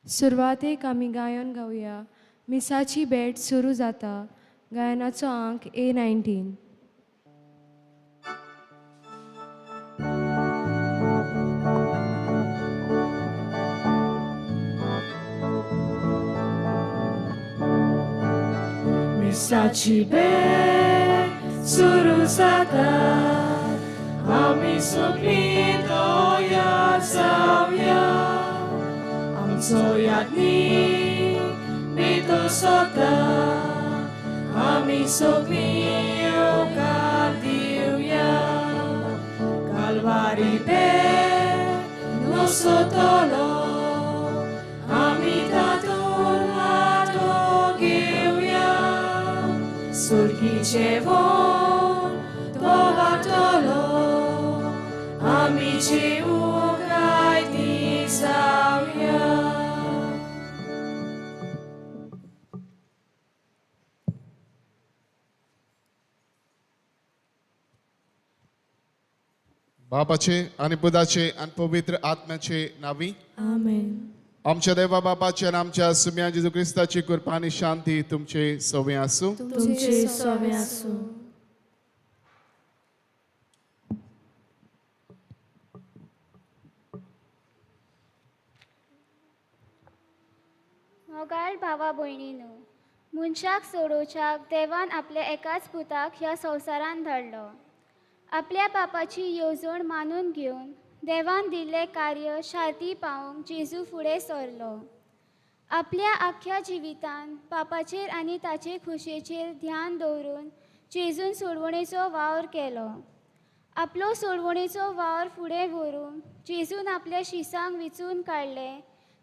सुरवातेक आमी गायन गावया. मिसाची भेट सुरू जाता. गायनाचो अंक A19. Misaci भेट सुरू जाता. आमी सगळीं दोयार जावया. आमचो यादनीक भितर सोदता. आमी सगळीं येवकार दिवया. Calvari भेट nosotolo. आमी तातूंत वांटो घेवया. Surgice von tovatolo. Amici ukrai tisavia. बापाचे आणि पुताचे आणि पवित्र आत्म्याचे नावी. Amen. आमच्या देवा बापाचे आणि आमच्या सुम्या जेजू ख्रिस्ताची कृपा आणि शांती तुमचे सवय असो. तुमचे सोवे आसूं. मोगाळ भावा भयणीनो, मनशाक सोडोवच्याक देवान आपल्या एकाच पुताक ह्या संवसारान धाडलो. आपल्या पापाची येवजण मानून घेवन देवान दिल्लें कार्य शार्ती पावोवंक जेजू फुडें सरलो. आपल्या आख्या जिवितान पापाचेर आनी ताचे खुशेचेर ध्यान दवरून जेजून सोडवणेचो वावर केलो. आपलो सोडवणेचो वावर फुडें व्हरूंक जेजून आपल्या शिसांक विचून काडले,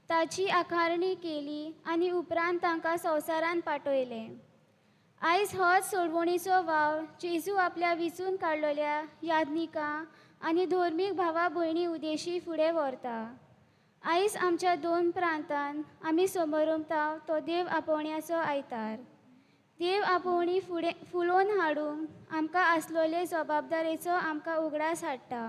ताची आकारणी केली आनी उपरांत तांकां संवसारान पाठयलें. आयज होच सोडवणेचो वावर जेजू आपल्या विचून काडलेल्या यादनिकां आनी धर्मीक भावा भयणी उदेशी फुडें व्हरता. आयज आमच्या दोन प्रांतांत आमी समोरमता तो देव आपोवण्याचो आयतार. देव आपोवणी फुलोवन हाडूंक आमकां आसलोले जबाबदारेचो आमकां उगडास हाडटा.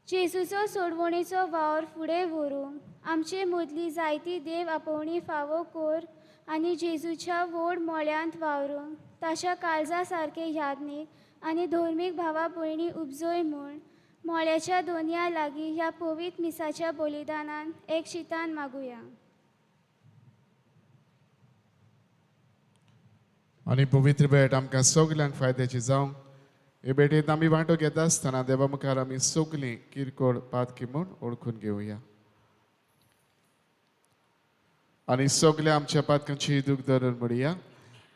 जेजूचो सोडवणेचो वावर फुडें व्हरूंक आमचे मदली जायती देव आपोवणी फावो कर आनी जेजूच्या व्हड मोळ्यांत वावरूंक ताच्या काळजा सारके यादनीक आनी धर्मीक भावा भयणी उपजोय म्हूण मोळ्याच्या दोनया लागीं ह्या पवित्र मिसाच्या बलिदानान एक शितान मागुया. आणि पवित्र भेट आमकां सगल्यांक फायद्याची जावं. हे भेटेंत आमी वांटो घेता आसतना देवा मुखार आमी सगलीं किरकोळ पातकी म्हूण ओळखून घेवया. आणि सगल्या आमच्या पातकांची दूख धरून म्हणया.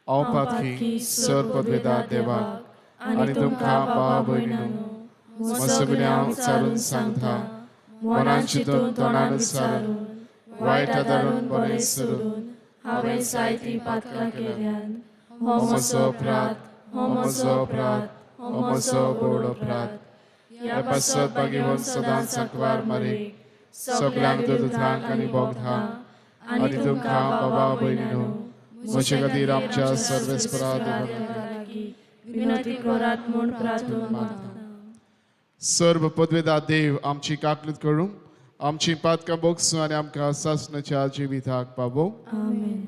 हांव पातकी सर पदवेदार देवाक आनी तुमकां भावा भयणीनो सगळ्यांक चालून सांगता. मनान चिंतून तोंडान सारून वायट धरून बरें सरून हांवें जायतीं पातकां केल्यान. हो म्हजो अपराध, हो म्हजो अपराध, हो म्हजो व्हड अपराध. ह्या पासत घेवन सदांच सांकवार मारीक सगळ्यांक दोतोरांक आनी बोगदांक आनी तुमकां बाबा भयणीनो म्हजे खातीर आमच्या सर्वेस्पराद विनंती करात म्हूण प्रार्थना मागता. सर्व पदवेदार देव आमची काकलीत करूं, आमची पातकां बोगसूं आनी आमकां सासणाच्या जिविताक पावो. आमेन.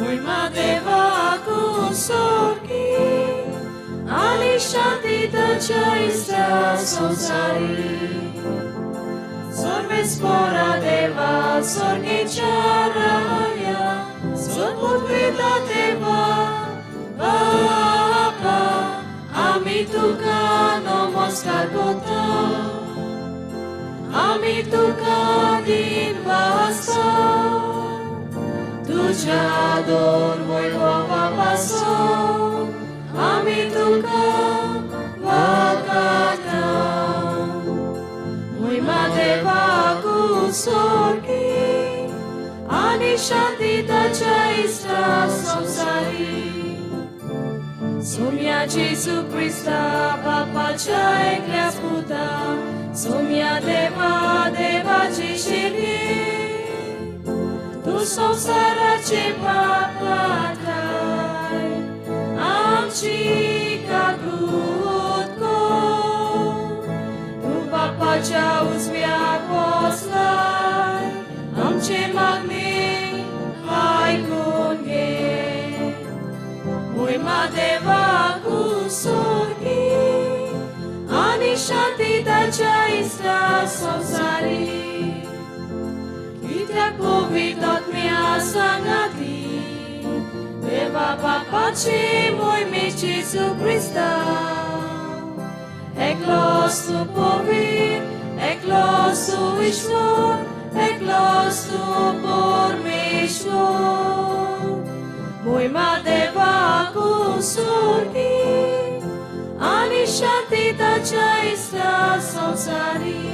Moima devaku sorgi, ani shanti tacia ista sonsari. Sorbe spora deva, sorge charaya, sorpudveda deva, Baba, ami tuka namaskar kota, ami tuka din vasa, tuja ador voivova vaso, ami tuka vakatam. Moima devaku sorgi, ani shanti tacia ista sonsari. Somia Jesu Christa, Papa Chai Glasputa, Somia Deva, Deva Chishiri, Tu Samsara Papa Dai, Amchi Kagutko, Tu Papa Chaus Via Poslai, Amche Magni, Hai Kunge. Moima devaku sorgi, ani shanti tacia ista sonsari. Kityak povitot mia sangati, deva papaci moimi Jesu Christa. Eklos tu povir, eklos tu Ishvor, eklos tu Pormeshvor. Moima devaku sorgi, ani shanti tacia ista sonsari.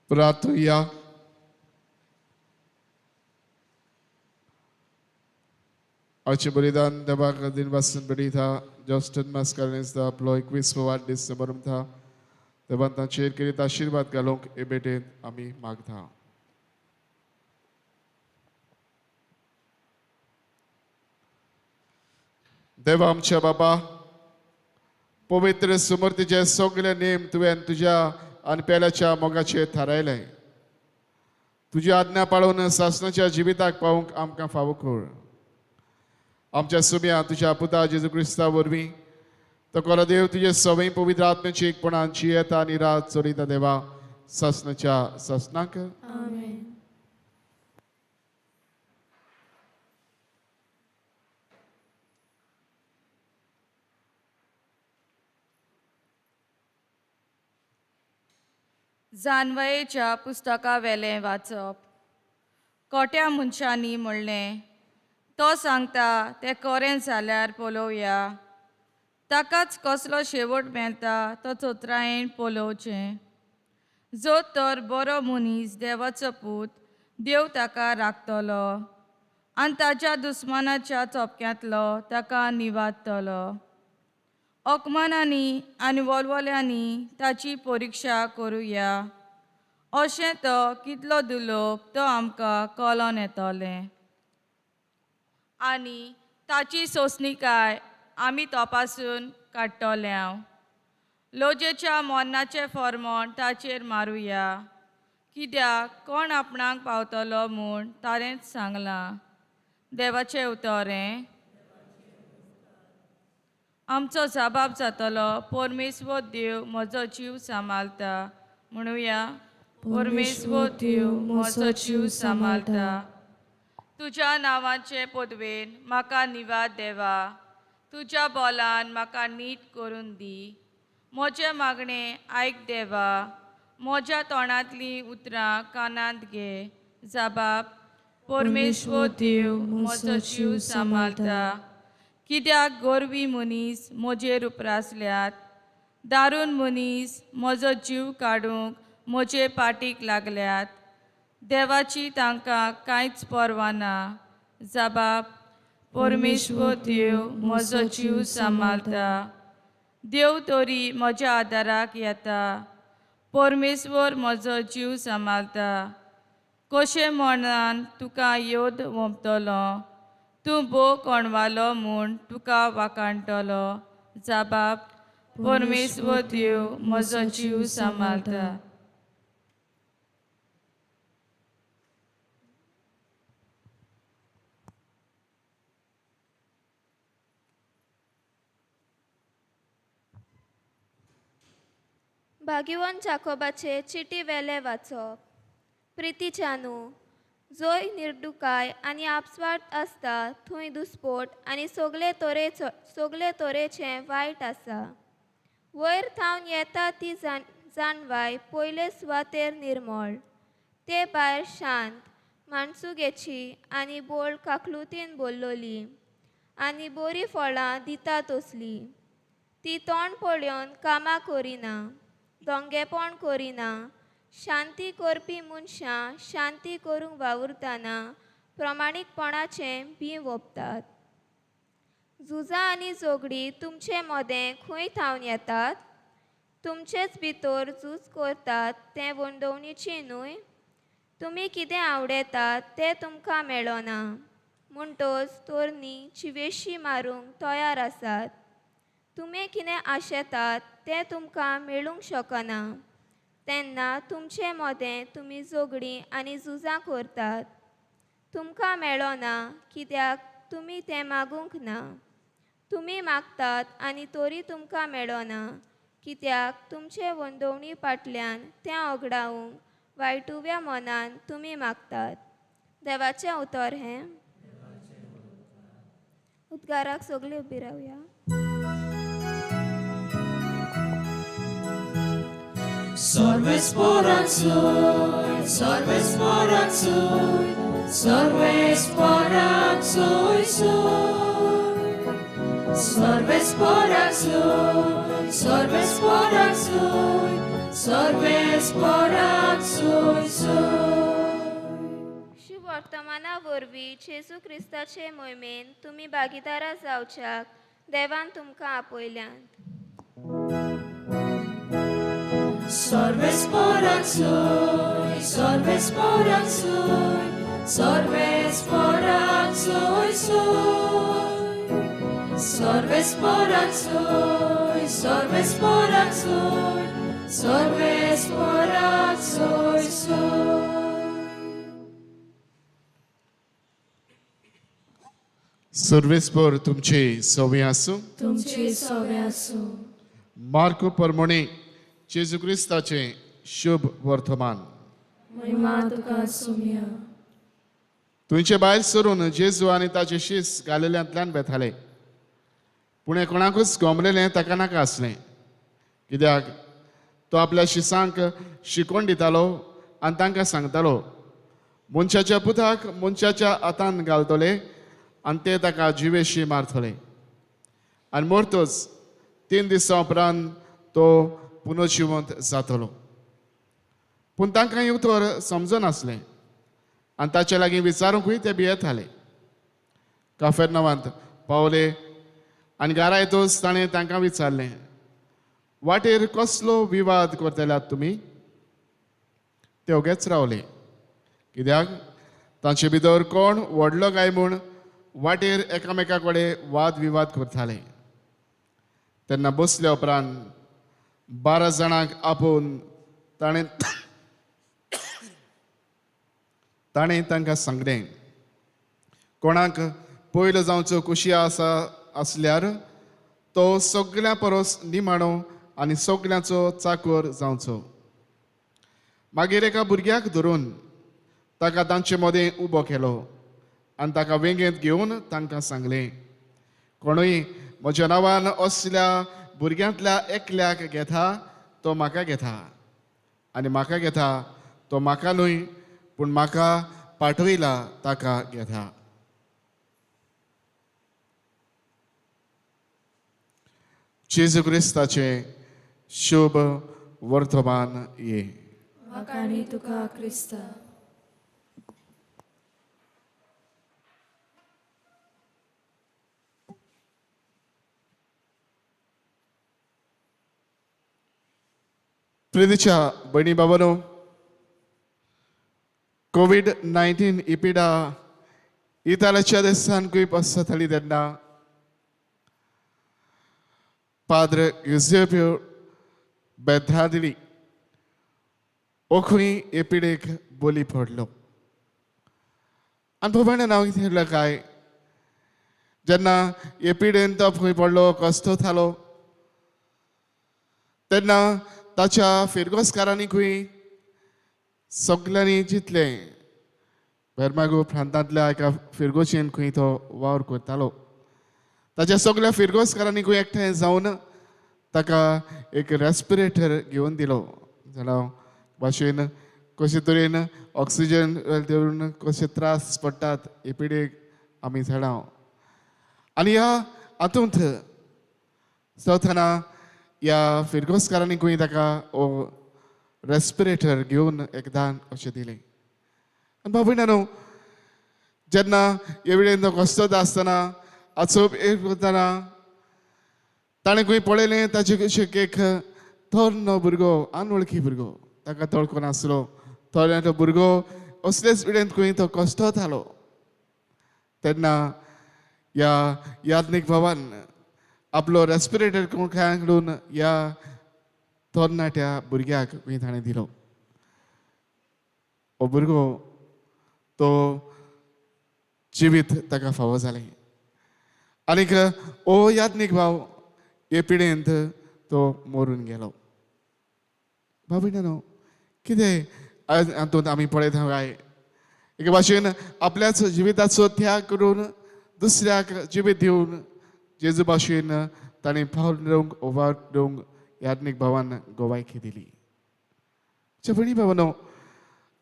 प्रार्थना Aci beridan debak din basun berita Justin Mascarenes da ploy quiz forward dis sebarum tha deban tan share kiri ta आशीर्वाद galong ebete ami magtha देवा आमच्या बाबा पवित्र सुमूर्तीचे सगळे name तुवें तुझ्या आनी पेल्याच्या मोगाचेर थारायलें तुजी आज्ञा पाळून सासणाच्या जिविताक पावूंक आमकां फावो कर आमच्या सुम्या तुझ्या पुता जेजू क्रिस्ता वरवीं तो कोलो देव तुझे सवय पवित्र आत्म्याची एकपणान जियेता आनी रात चोरिता देवा सासणाच्या सासणाक आमेन. जानवयेच्या पुस्तका वेलें वाचप कोट्या मनशांनी म्हणलें तो सांगता तें खरें जाल्यार पळोवया ताकाच कसलो शेवट मेळटा तो चोत्रायेन पळोवचें जो तर बरो मनीस देवाचो पूत देव ताका राखतलो आनी ताच्या दुस्मानाच्या चोपक्यांतलो ताका निवाडटलो ओकमानांनी आनी वलवल्यांनी ताची परिक्षा करुया अशें तो कितलो दुलोप तो आमकां कळोन येतलें आनी ताची सोंसणीकाय आमी तपासून काडटले हांव लोजेच्या मोन्नाचें फॉर्मोण ताचेर मारुया कित्याक कोण आपणाक पावतलो म्हूण ताणेंच सांगलां देवाचें उतोरें आमचो जबाब जातलो परमेश्वर देव म्हजो जीव सांबाळटा म्हणुया परमेश्वर देव म्हजो जीव सांबाळटा तुज्या नांवाचे पदवेन म्हाका निवाद देवा तुज्या बोलान म्हाका नीट करून दी म्हजें मागणें आयक देवा म्हज्या तोंडांतलीं उतरां कानांत घे जबाब परमेश्वर देव म्हजो जीव सांबाळटा कित्याक गोरवी मनीस म्हजेर उपरासल्यात दारून मनीस म्हजो जीव काडूंक म्हजे पाटीक लागल्यात देवाची तांकां कांयच पर्वा ना जबाब परमेश्वर देव म्हजो जीव सांबाळटा देव तरी म्हज्या आदाराक येता परमेश्वर म्हजो जीव सांबाळटा कशें मनान तुका योद वोंपतलो तूं भोव कोणवालो म्हूण तुका वाकाणटलो जबाब परमेश्वर देव म्हजो जीव सांबाळता. भाग्यवान जाकोबाचे चिटी वेले वाचप. प्रितीच्यानू, जंय निर्दुकाय आनी आपस्वार्थ आसता थंय दुस्पोट आनी सगले तोरेचें वायट आसा. वयर थावन येता ती जाणवाय पयले सुवातेर निर्मळ. ते भायर शांत, माणसुगेची आनी बोळ काकलुतीन बोल्लोली आनी बरीं फळां दिता तसली. ती तोंड पळोवन कामां करिना, दोंगेपण करिना, शांती करपी मनशां शांती करूंक वावुरतना प्रमाणीकपणाचें बीं ओंपतात. झुजां आनी झगडी तुमचे मोदें खंय थावन येतात? तुमचेच भितर झूज करतात तें वंडवणीची न्हय? तुमी कितें आवडटात तें तुमकां मेळना म्हणटच तोरणी चिवेशी मारूंक तयार आसात. तुमी कितें आशेतात तें तुमकां मेळूंक शकना तेन्ना तुमचे मोदें तुमी झगडी आनी झुजां करतात. तुमकां मेळना कित्याक तुमी तें मागूंक ना. तुमी मागतात आनी तरी तुमकां मेळना कित्याक तुमचे वंदवणी फाटल्यान तें ओगडावंक वायटुव्या मनान तुमी मागतात. देवाचें उतर हें. उद्गाराक सगळीं उबी रावया. Sorvesporansoy, sorvesporansoy, sorvesporansoy, sorvesporansoy, sorvesporansoy, sorvesporansoy. शुभ वर्तमाना वरवीं जेजू क्रिस्ताचे मोहिमेन तुमी भागीदारा जावच्याक देवान तुमकां आपयल्यात. Sorvesporansoy, sorvesporansoy, sorvesporansoy, sorvesporansoy, sorvesporansoy, sorvesporansoy. सर्वेस्पर तुमचे सवय आसूं. तुमची सवय आसूं. मार्को परमणे जेजू क्रिस्ताचे शुभ वर्तमान. महिमा तुका सुम्या. तुमचे भायर सरून जेजू आनी ताचे शीस गालिल्यांतल्यान बेताले. पूण हे कोणाकूच गोमलेलें ताका नाका आसलें, कित्याक तो आपल्या शिसांक शिकोवन दितालो आनी तांकां सांगतालो, मनशाच्या पुताक मनशाच्या हातान घालतले आनी ते ताका जिवेशी मारतले आनी मरतच 3 दिसां उपरांत तो पुनर्जिवंत जातलो. पूण तांकां हें उतर समजनासलें आनी ताचे लागीं विचारूंकूय ते भियेताले. काफेर्नावांत पावले आनी घरा येतच ताणें तांकां विचारलें, वाटेर कसलो विवाद करतल्यात तुमी? ते ओगेच रावले, कित्याक तांचे भितर कोण व्हडलो काय म्हूण वाटेर एकामेका कडेन वाद विवाद करताले. तेन्ना बसल्या उपरांत 12 जाणांक आपोवन ताणें तांकां सांगलें, कोणाक पयलो जावचो कुशिया आसल्यार तो सगळ्यां परस निमाणो आनी सगळ्यांचो चाकर जावचो. मागीर एका भुरग्याक धरून ताका तांचे मदें उबो केलो आनी ताका वेंगेंत घेवन तांकां सांगलें, कोणूय म्हज्या नांवान असल्या भुरग्यांतल्या एकल्याक घेता तो म्हाका घेता आनी म्हाका घेता तो म्हाका न्हय पूण म्हाका पाठयला ताका घेता. जेजू क्रिस्ताचे शुभ वर्तमान ये. वाकाणी तुका क्रिस्ता. प्रितीच्या बहिणी बाबांनो, कोविड-19 ही पिडा इताल्याच्या देशांकूय पसरतली तेन्ना पाद्र युसेप्यो बेद्रादिली ओखूय एपिडेक बोली पडलो आनी भोवण हांव कितें काय जेन्ना एपिडेन तो खंय पडलो कस्तो थालो तेन्ना ताच्या फिरगोसकारांनीकूय सगल्यांनी चिंतलें बेर्मागो प्रांतांतल्या एका फिरगोशीन खंय तो वावर करतालो ताच्या सगळ्या फिरगोसकारांनीकूय एकठांय जावन ताका एक रेस्पिरेटर घेवन दिलो जाल्यार भाशेन कशे तरेन ऑक्सिजन देवन कशे त्रास पडटात एपिडेक आमी जाणा आनी ह्या हातूंत चवथाना ह्या फिरगोसकारांनीकूय ताका रेस्पिरेटर घेवन एकदां अशें दिलें आनी बाबूयनानो जेन्ना एवडेन तो कसतो आसतना आचोप एक करतना ताणें खंय पळयलें ताचे कशें एक तरनो भुरगो अनवळखी भुरगो ताका तळको नासलो तो भुरगो असलेच वेळेंत खंय तो कस्तो जालो तेन्ना ह्या याज्ञिक भावान आपलो रेस्पिरेटर हाडून ह्या तरणाट्या भुरग्याक खंय ताणें दिलो हो भुरगो तो जिवीत ताका फावो जालें आनीक हो याज्ञिक भाव हे पिडेंत तो मरून गेलो बाबूयनानो कितें हातूंत आमी पळयता काय एके भाशेन आपल्याच जिविताचो त्याग करून दुसऱ्याक जिवीत दिवन जेजू भाशेन ताणें पावल ओवाळूंक याज्ञिक भावान गोवायकी दिली भणी भावनो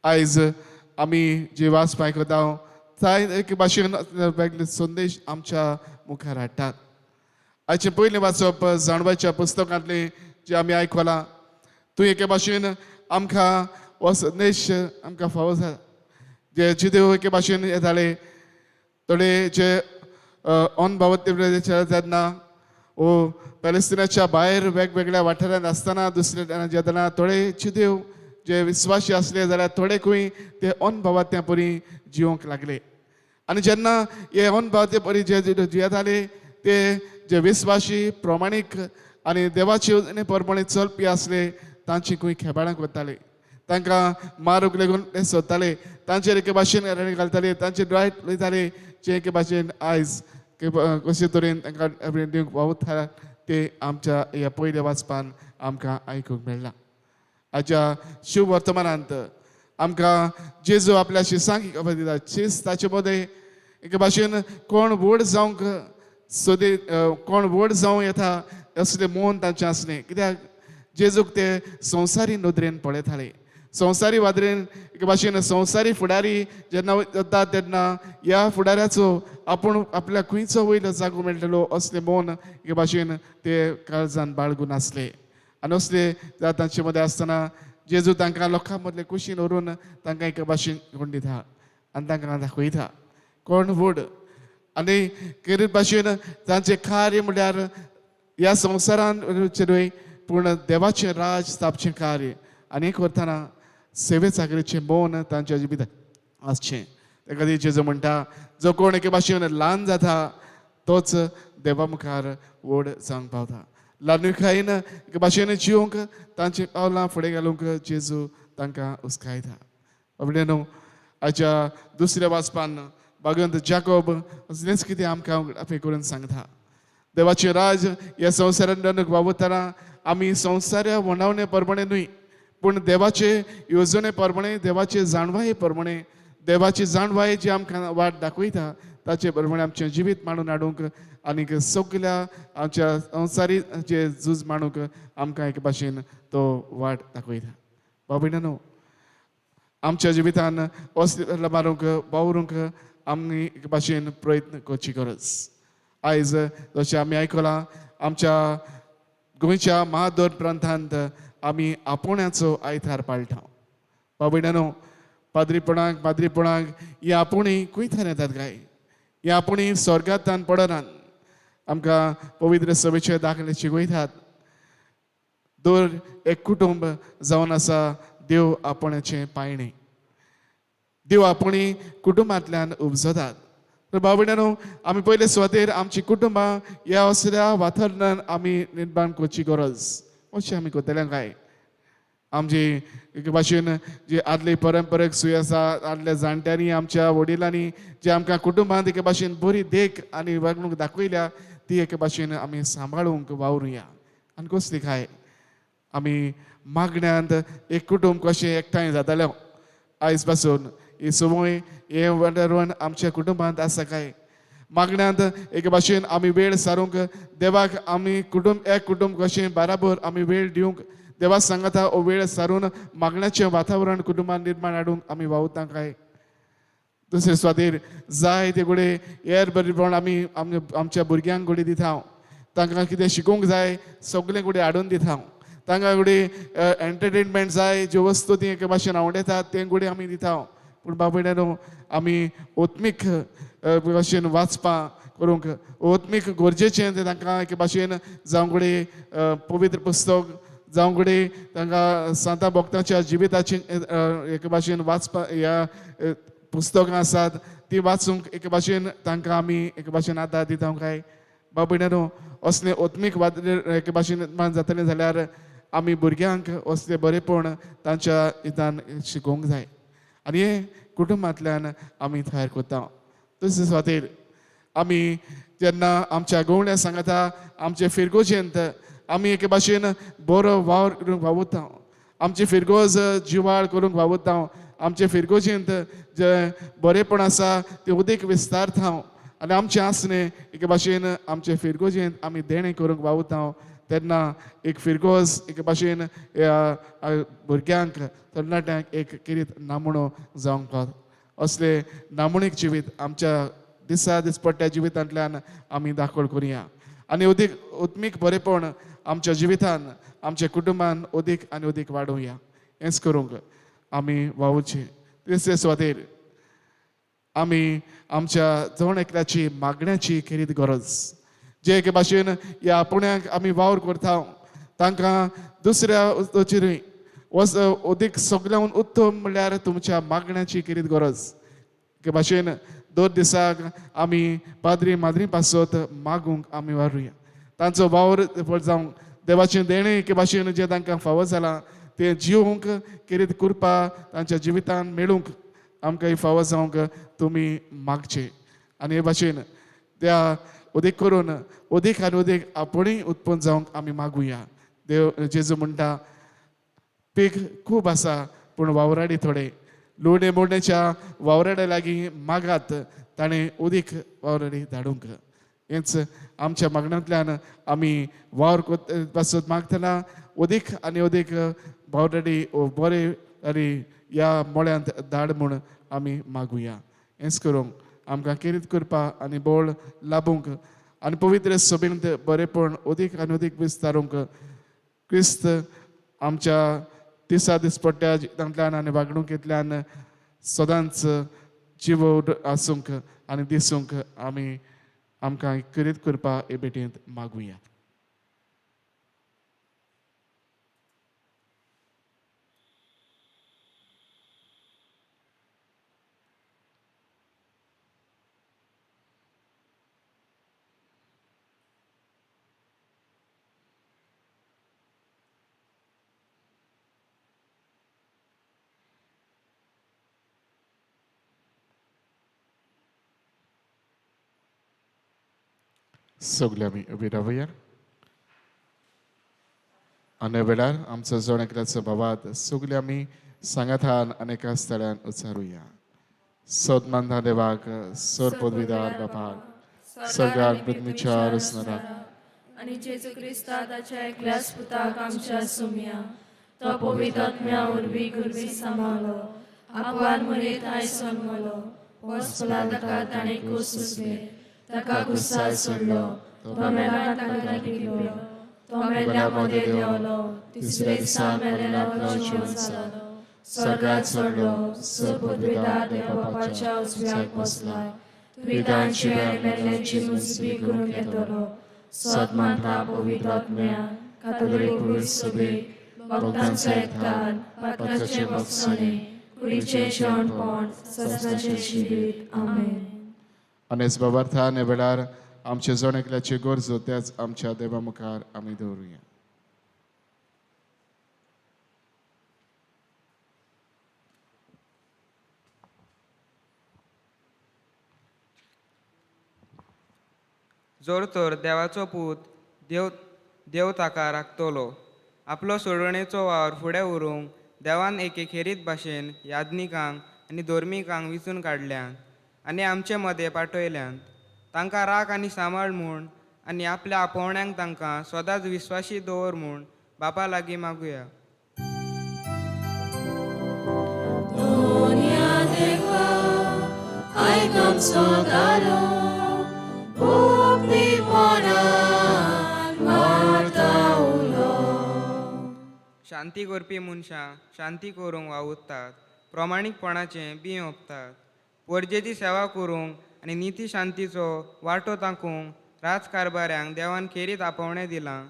आयज आमी जे वाचपाक करता थंय एक भाशेन वेगळे संदेश आमच्या मुखार हाडटात आयचे पयलें वाचप जाणवाच्या पुस्तकांतलें जें आमी आयकलां तूं एके भाशेन आमकां हो संदेश आमकां फावो जाला जे जिदेव एके भाशेन येताले थोडे जे अनभावते तेन्ना वो पॅलेस्टिनाच्या भायर वेगवेगळ्या वाठारांत आसतना दुसरे जेन्ना थोडे चिदेव जे विस्वासी आसले जाल्यार थोडेकूय ते अनभावात्या परी जिवंक लागले आनी जेन्ना हे अनभावाते परी जे जियेताले ते जे विस्वासी प्रमाणीक आनी देवाचे येवजणे प्रमाणे चलपी आसले तांची खंय खेबाळां करताले तांकां मारूंक लागून ते सोदताले तांचेर एके भाशेन रेडे घालताले तांचे रायट उलयताले जे एके भाशेन आयज कशे तरेन तांकां दिवंक वावुरता ते आमच्या ह्या पयल्या वाचपान आमकां आयकूंक मेळ्ळां आजच्या शिव वर्तमानांत आमकां जेजू आपल्या शिसांक खबर दिता शिस्त ताचे मदें एके भाशेन कोण व्हड जावंक सोदे कोण व्हड जावं येता असलें मोन तांचें आसलें कित्याक जेजूक ते संवसारी नदरेन पळयताले संवसारी वादरेन एके भाशेन संवसारी फुडारी जेन्ना जाता तेन्ना ह्या फुडाऱ्याचो आपूण आपल्या खंयचो वयलो जागो मेळटलो असलें मोन एके भाशेन ते काळजान बाळगून आसले आनी असले तांचे मदें आसतना जेजू तांकां लोकां मदले कुशीन व्हरून तांकां एके भाशेन घेवन दिता आनी तांकां दाखयता कोण व्हड आनी खरे भाशेन तांचें कार्य म्हळ्यार ह्या संवसारांत पूर्ण देवाचें राज स्थापचें कार्य आनी हें करतना सेवे चाकरेचें मौन तांच्या जिवितांत आसचें ते खातीर जेजू म्हणटा जो कोण एके भाशेन ल्हान जाता तोच देवा मुखार व्हड जावंक पावता ल्हानूखायेन एके भाशेन जिवंक तांचीं पावलां फुडें घालूंक जेजू तांकां उस्कायता बाबडे न्हू आयच्या दुसऱ्या वाचपान भगवंत जाकोब असलेंच कितें आमकां आपे करून सांगता देवाचें राज ह्या संवसारांत वावुरतना आमी संवसाऱ्या वणावणे प्रमाणे न्हय पूण देवाचे येवजणे प्रमाणे देवाचे जाणवाये प्रमाणे देवाची जाणवाय जी आमकां वाट दाखयता ताचे प्रमाणे आमचें जिवीत मांडून हाडूंक आनीक सगल्या आमच्या संवसारी जे झूज मांडूंक आमकां एक भाशेन तो वाट दाखयता बाबीनानो आमच्या जिवितान असले मारूंक वावरूंक आमी एक भाशेन प्रयत्न करची गरज आयज जशें आमी आयकलां आमच्या गोंयच्या महादोर प्रांतांत आमी आपुण्याचो आयतार पाळटा बाबीनानो पाद्रीपणाक ही आपुणी खंयच्यान येतात काय ही आपुणी स्वर्गांतल्यान पडनात आमकां पवित्र सभेचे दाखले शिकयतात दर एक कुटुंब जावन आसा देव आपुण्याचें पायणें देव आपुणी कुटुंबांतल्यान उपजतात तर भाव भयणांनो, आमी पयले सुवातेर आमची कुटुंबां ह्या असल्या वातावरणान आमी निर्माण करची गरज. अशें आमी करतले काय? आमची एक भाशेन जी आदली परंपरेक सूय आसा, आदल्या जाणट्यांनी आमच्या वडिलांनी जे आमकां कुटुंबांत एके भाशेन बरी देख आनी वागणूक दाखयल्या ती एके भाशेन आमी सांबाळूंक वावरुया. आनी कसली काय? आमी मागण्यांत एक कुटुंब कशें एकठांय जाताले आयज पासून ही समोय हे वातावरण आमच्या कुटुंबांत आसा काय? मागण्यांत एक भाशेन आमी वेळ सारूंक देवाक आमी एक कुटुंब कशें बराबर आमी वेळ दिवंक देवा सांगता हो वेळ सारून मागण्याचें वातावरण कुटुंबान निर्माण हाडूंक आमी वावुरता काय? दुसरे सुवातेर जाय ते घोडे हेर बरेपण आमी आमच्या भुरग्यांक घोडे दिता. तांकां कितें शिकोवंक जाय सगळे घोडे हाडून दिता. तांकां घोडे एंटरटेनमेंट जाय ज्यो वस्तू ती एके भाशेन आवडटात ते घोडे आमी दिता. पूण बाब भयणांनो, आमी ओत्मीक भाशेन वाचपां करूंक ओत्मीक गरजेचें तें तांकां एके भाशेन जावं घोडे पवित्र पुस्तक जावं घोडे तांकां सांता भक्तांच्या जिविताची एके भाशेन वाचपा ह्या पुस्तकां आसात ती वाचूंक एके भाशेन तांकां आमी एके भाशेन आदार दिता काय? बाब भयणांनो, असलें ओत्मीक एके भाशेन निर्माण जातलें जाल्यार आमी भुरग्यांक असलें बरेपण तांच्या हितान शिकोवंक जाय. आनी हे कुटुंबांतल्यान आमी तयार करता. दुसरे सुवातेर आमी जेन्ना आमच्या गवंड्या सांगता आमचे फिरगोजेंत आमी एके भाशेन बरो वावर करूंक वावुरता. आमची फिरगोज जिवाळ करूंक वावुरता. आमचे फिरगोजेंत जे बरेपण आसा ते उदीक विस्तारता आनी आमचें आसणें एके भाशेन आमचे फिरगोजेंत आमी देणें करूंक वावुरता. तेन्ना एक फिरगोज एके भाशेन भुरग्यांक तरणाट्यांक एक किरीत नामणो जावंक पावता. असले नामणीक जिवीत आमच्या दिसपट्ट्या जिवितांतल्यान आमी दाखोळ करुया आनी उदीक उत्मीक बरेपण आमच्या जिवितान आमच्या कुटुंबान उदीक आनी उदीक वाडोवया. हेंच करूंक आमी वावुरचें. तिसरे सुवातेर आमी आमच्या जवळ एकल्याची मागण्याची खेरीत गरज. जे एके भाशेन ह्या आपुण्याक आमी वावर करता तांकां दुसऱ्या वचेरूय उदीक सगळ्यान उत्तम म्हणल्यार तुमच्या मागण्याची खेरीत गरज. एके भाशेन 2 दिसाक आमी पाद्री माद्री पासत मागूंक आमी वावरुया. तांचो वावर जावं देवाचें देणें एके भाशेन जें तांकां फावो जालां तें जिवंक कितें करपा तांच्या जिवितान मेळूंक आमकां फावो जावंक तुमी मागचें. आनी हे भाशेन त्या उदीक करून उदीक आनी उदीक आपुणूय उत्पन्न जावंक आमी मागुया. देव जेजू म्हणटा पीक खूब आसा पूण वावराडी थोडे. लोडे मोडण्याच्या वावराड्या लागीं मागात ताणें उदीक वावराडी धाडूंक. हेंच आमच्या मागण्यांतल्यान आमी वावर पासत मागतना उदीक आनी उदीक वावराडी बरे आनी ह्या मोळ्यांत धाड म्हूण आमी मागुया. हेंच करूंक आमकां किरीत करपा आनी बोळ लाभूंक आनी पवित्र सभेंत बरेपण उदीक आनी उदीक विस्तारूंक क्रिस्त आमच्या दिसपट्ट्या जिवितांतल्यान आनी वागणुकेंतल्यान सदांच जीव आसूंक आनी दिसूंक आमी आमकां किरीत करपा हे भेटेंत मागुया. सगळे आमी उबी रावया आनी वेळार आमचो जण एकल्याचो भावात सगळे आमी सांगातान अनेका स्थळान उचारुया. सदमानता देवाक सर पदवीदार बापाक सगळ्या पृथ्वीच्या रुसणाराक आनी जेजू क्रिस्ता ताच्या एकल्याच पुताक आमच्या सुम्या तो पवित्र आत्म्या उर्बी गुरबी सांबाळलो आपान मरेत आयसोन मोलो वस्पला ताका ताणें कूस सुचले ताका कुसाय सोडलो तो मेला ताका टिकलो तो मेल्या मध्ये देवलो तिसरे दिसा मेलेला जिवन जालो स्वर्गात सोडलो सपदवीदार देवा बापाच्या उजव्याक बसला तुवेदांची मेल्यांची मुजबी करूंक येतलो सदमानता पवित्र आत्म्या कातोलीक पवित्र सभे भक्तांचो एकठाण पातकाचे बक्षणे कुडीचे जेवणपण सजनाचे जिवीत आमेन. आनी हेच बाबार्थान हे वेळार आमचे जण एकल्याचे गरजो तेच आमच्या देवा मुखार आमी दवरुया. जोर तर देवाचो पूत देव ताका राखतलो. आपलो सोडवणेचो वावर फुडें व्हरूंक देवान एके खेरीत भाशेन याज्ञिकांक आनी धर्मिकांक विचून काडल्यान आनी आमचे मदें पाठयल्यान. तांकां राख आनी सांबाळ म्हूण आनी आपल्या आपोवण्यांक तांकां सदांच विस्वाशी दवर म्हूण बापा लागीं मागुया. शांती करपी मनशां शांती करूंक वावुरतात, प्रमाणीकपणाचें बी ओंपतात, परजेची सेवा करूंक आनी निती शांतीचो वांटो तांकूंक राजकारबाऱ्यांक देवान खेरीत आपोवणें दिलां.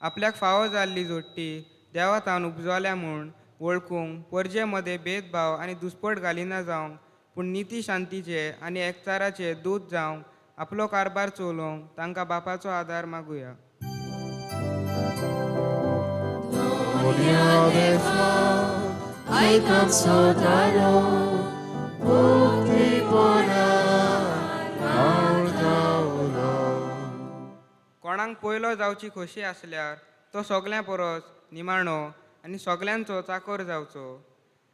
आपल्याक फावो जाल्ली जोडटी देवातान उपजवल्या म्हूण वळखूंक परजे मदें भेदभाव आनी दुस्पट घालिना जावंक पूण निती शांतीचे आनी एकचाराचे दूत जावंक आपलो कारबार चलोवंक तांकां बापाचो आदार मागुया. कोणाक पयलो जावची खोशी आसल्यार तो सगळ्यां परस निमाणो आनी सगळ्यांचो चाकर जावचो.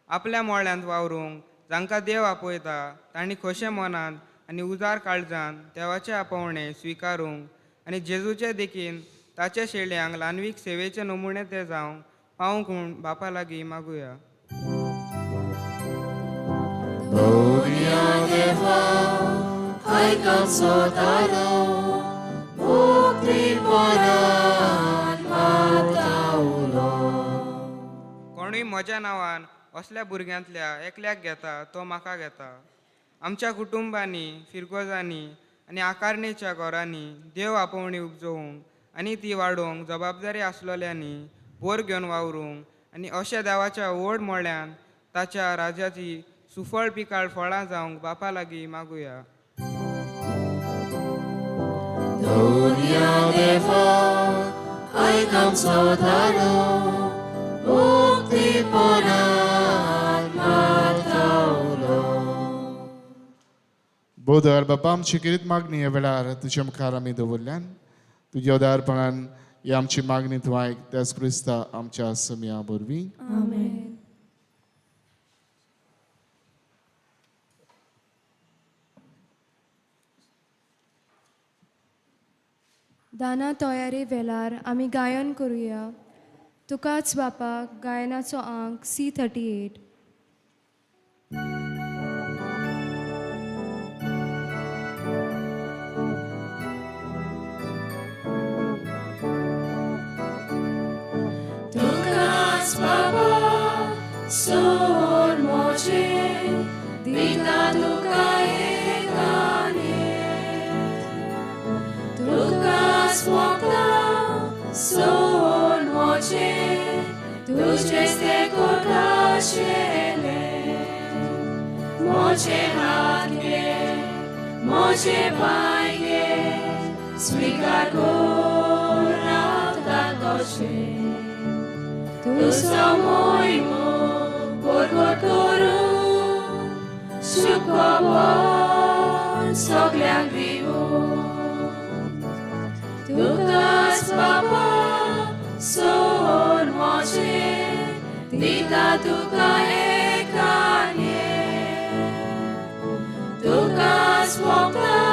आपल्या मोळ्यांत वावरूंक जांकां देव आपयता तांणी खोशे मनान आनी उजार काळजान देवाचें आपोवणें स्विकारूंक आनी जेजूचे देखीन ताचे शेळ्यांक ल्हानवीक सेवेचे नमुणे ते जावंक पावूंक म्हूण बापा लागीं मागुया. कोणूय म्हज्या नांवान असल्या भुरग्यांतल्या एकल्याक घेता तो म्हाका घेता. आमच्या कुटुंबांनी फिरगोजांनी आनी आकारणेच्या घरांनी देव आपोवणी उपजोवंक आनी ती वाडोवंक जबाबदारी आसलेल्यांनी भर घेवन वावरूंक आनी अशा देवाच्या व्हड मोळ्यान ताच्या राजाची सुफळ पिकाळ फळां जावंक बापा लागीं मागुया. बोदर बापा आमची किरीत मागणी हे वेळार तुज्या मुखार आमी दवरल्यान तुज्या उदारपणान ही आमची मागणी तूं आयक त्याच क्रिस्ता आमच्या समिया वरवीं. आमेन. दाना तयारी वेळार आमी गायन करुया. तुकाच बापा गायनाचो अंक C38. Sor moce, dita tuca ecane, tuca sfocla, sor moce, tuce ste corcacele, moce hatge, moce paige, svicar corna tacoce, tu samoimo. Korkotoru, shukobon, soglang vivut. Tukas papa, sor moce, dita tuka ekane. Tukas pokla,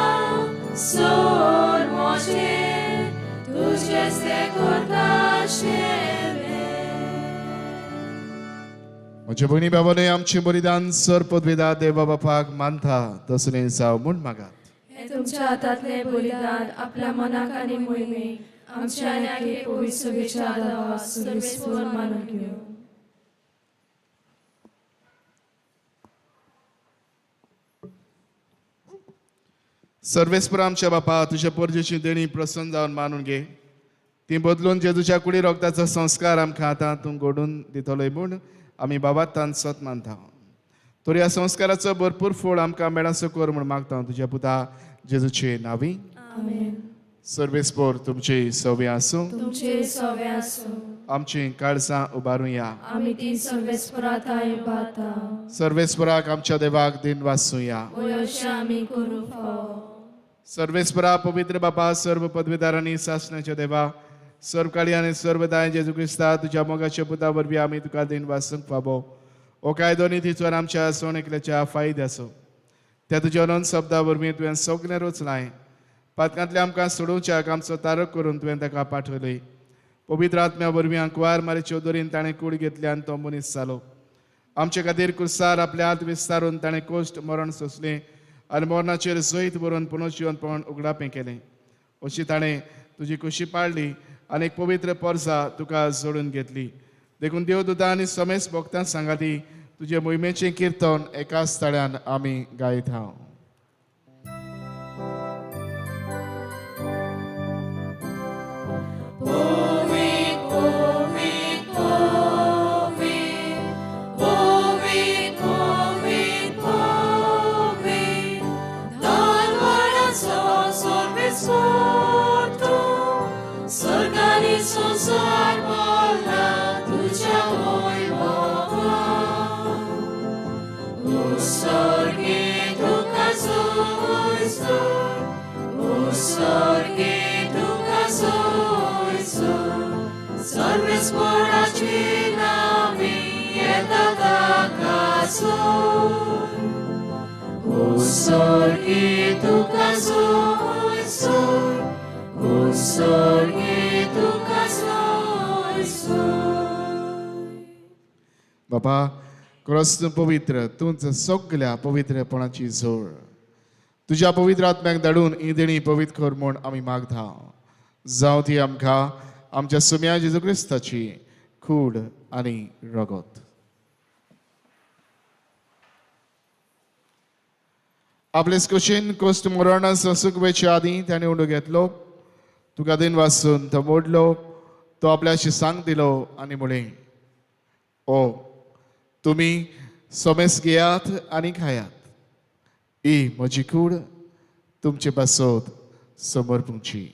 sor moce, tuce ste korkashele. म्हज्या भयणी बाबांनी आमचें बलिदान sir पदवेदार देवा बापाक मानता तसलें जावं म्हूण मागात. हे तुमच्या हातांतले बलिदान आपल्या मनाक आनी मोहिमेक आमच्या आनी आखे पवित्र सभेच्या आदाराक सर्वेस्पर मानून घेवं. सर्वेस्पर आमच्या बापा तुझ्या परजेची देणी प्रसन्न जावन मानून घे. ती बदलून जेजूच्या कुडी रोगताचो संस्कार आमकां आतां तूं घडोवन दितलोय म्हूण आमी बाबात तान सत मानता. तर ह्या संस्काराचो भरपूर फळ आमकां मेळासो कर म्हूण मागता तुज्या पुता जेजूचे नावी आमेन. सर्वेस्पोर तुमचे सव्य आसूं तुमचे सवे आसूं. आमची काळजां उबारूया आमी ती सर्वेस्पराताय बाता. सर्वेस्पराक आमच्या देवाक दिन वासूया वयशे आमी करूं फाव. सर्वेस्परा पवित्र बापा सर्व पदवीदारांनी सासण्याच्या देवा सर्व काळी आणि सर्व दाय जेजू क्रिस्ता तुझ्या मोगाच्या पुता वरवीं आमी तुका दिन वासूंक फावो ओ कायदो नितीचो आमच्या सोनेकल्याच्या फायदे आसो त्या तुज्या अनंत शब्दा वरवीं तुवें सगळें रोचलाय पातकांतले आमकां सोडोवच्याक आमचो तारक करून तुवें ताका पाठयलय पवित्र आत्म्या वरवीं कुंवार मारी चौधरीन ताणें कूड घेतली आनी तो मनीस जालो आमचे खातीर कुर्सार आपले हात विस्तारून ताणें कोश्ट मरण सोंसलें आनी मरणाचेर जैत बरोवन पुनर्जीवनपण उगडापें केलें अशी ताणें तुजी खुशी पाळली आनी एक पवित्र परसा तुका जोडून घेतली देखून देवदूतां आनी समेस्त भक्तां सांगाती तुजे मोहिमेचें किर्तन एकाच तळ्यान आमी गायत आहा बापा क्रॉस पवित्र तूंच सगळ्या पवित्रपणाची जोड तुज्या पवित्र आत्म्याक धाडून ही देणी पवित्र कर म्हूण आमी मागता जावं ती आमकां आमच्या सुम्या जेजू क्रिस्ताची खूड आनी रगत आपले कुशीन कोस्ट मरण सोंसूंक वेचे आदीं ताणें उंडो घेतलो तुका दिन वाचून तो मोडलो तो आपल्याशी सांग दिलो आनी म्हळें ओ तुमी सोमेस घेयात आनी खायात ही म्हजी कूड तुमचे पासत समर्पूंची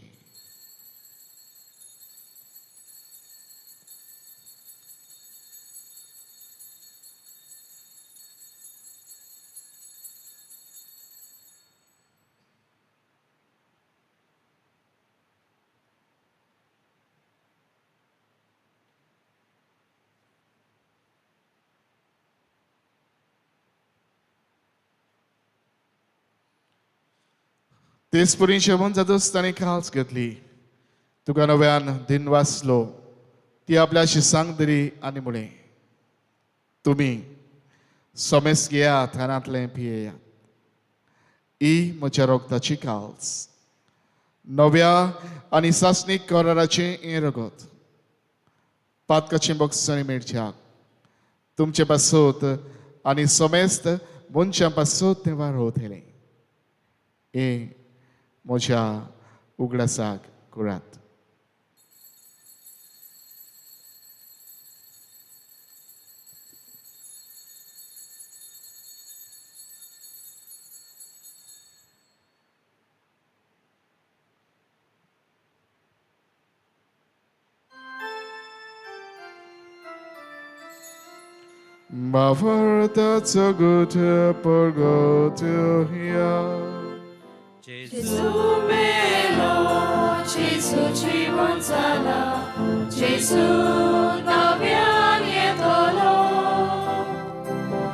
तेच पुरी शेवून जातूच ताणें खास घेतली तुका नव्यान दिन वाचलो ती आपल्याशी सांग दिली आनी म्हळें तुमी सोमेस घेयात आनांतलें पियेयात ही म्हज्या रोगताची काल्स नव्या आनी सासणीक कराराचें हें रगत पातकाचें बॉक्सांनी मेळच्याक तुमचे पासत आनी सोमेस्त मनशां पासत तें वारोतलें हें म्हज्या उगडासाक कुरात Mavartaca gute porgotu hia. Gesù melo, Gesù ci gonzala, Gesù navian yetolo.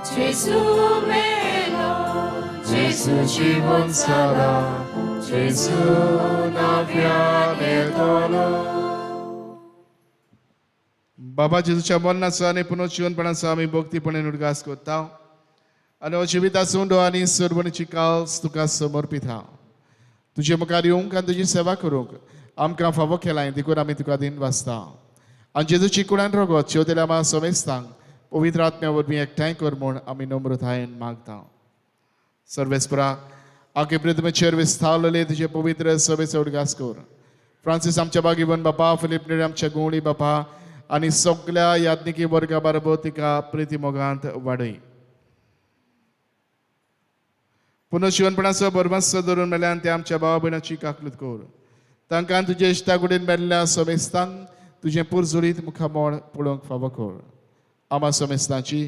Gesù melo, Gesù ci gonzala, Gesù navian yetolo. बाबा जेजूच्या मरणाचो आनी पुनर्जीवनपणाचो आमी भक्तीपणान उदगास करता आनी हो जिविताचो उंडो आनी सोडवणीची काल्स तुका समर्पीत हांव तुजे मुखार येवंक आनी तुजी सेवा करूंक आमकां फावो केलाय देखून आमी तुका दिन वाचता आनी जेजूची कुडान रगत शेवतेल्या आम्हा समेस्तांक पवित्र आत्म्या वरवीं एकठांय कर म्हूण आमी नम्रतायेन मागता सर्वेस्परा आगे पृथ्वीचेर विस्तारलेले तुजे पवित्र सभेचो उदगास कर फ्रांसीस आमच्या बागीवन बापा फिलीप नेडे आमच्या गोवळी बापा आनी सगळ्या याज्ञिकी वर्गा बाराबर तिका प्रिती मोगांत वाडय पुनर्जीवनपणाचो बरमस्स धरून मेल्यान ते आमच्या भावा भयणाची काकलूत कर. तांकां तुजे इश्टा कडेन मेल्ल्या सोमेस्तांक तुजें पुरजुळीत मुखामोळ पळोवंक फावो कर. आमा सोमेस्तांची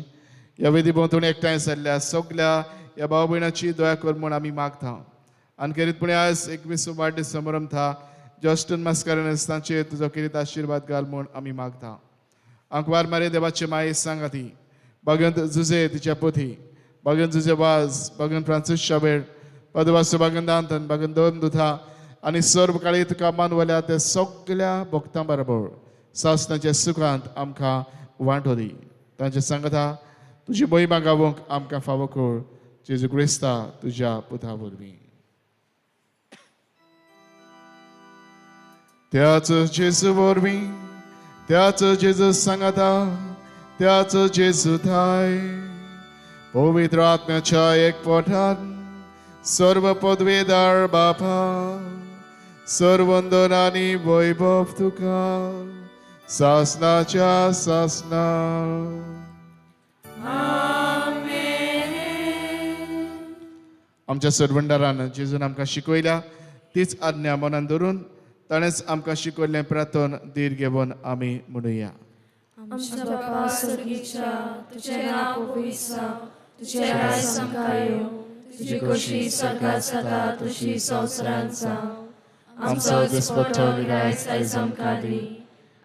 ह्या वेदी भोंवतणी एकठांय जाल्ल्या सगल्या ह्या भावा भयणाची दया कर म्हूण आमी मागता. आनी खेरीतपणी आयज 21 वाडदीस समारंभ जॉस्टन मास्कारेस्तांचेर तुजो किरीत आशिर्वाद घाल म्हूण आमी मागता. अंकवार मारे देवाचे माये सांगाती भगवंत जुजे तिच्या पोथी भगवंत जुजे वाज भगवंत फ्रांसीस शाबेड पदवासो भगवंत दांतन भगवंत दोन दुथा आनी सर्व काळी तुका मानवल्या त्या सगल्या भक्तां बरोबर सासणाच्या सुखांत आमकां वांटो दी. तांचे सांगता तुजी मोहिमा गावोवंक आमकां फावो कर. जेजू क्रिस्ता तुज्या पुता वरवीं. त्याच जेजू वरवीं त्याच जेजू सांगता त्याच जेजू थाय पवित्र आत्म्याच्या एकवटान सर्व पदवेदार बापा सर्व वंदन आनी वैभव तुका सासणाच्या सासना. आमच्या सरवंडारान जेजून आमकां शिकयल्या तीच आज्ञा मनान धरून ताणेंच आमकां शिकयल्लें प्रार्थन धीर घेवन आमी म्हणुया. आमच्या बापा स्वर्गीच्या तुझें नांव पवित्र जावं, तुजें राज आमकां येवं, तुजी कशी स्वर्गांत जाता तशी संवसारांत जावं. आमचो दिसपट्टो गिरायक आयज आमकां दी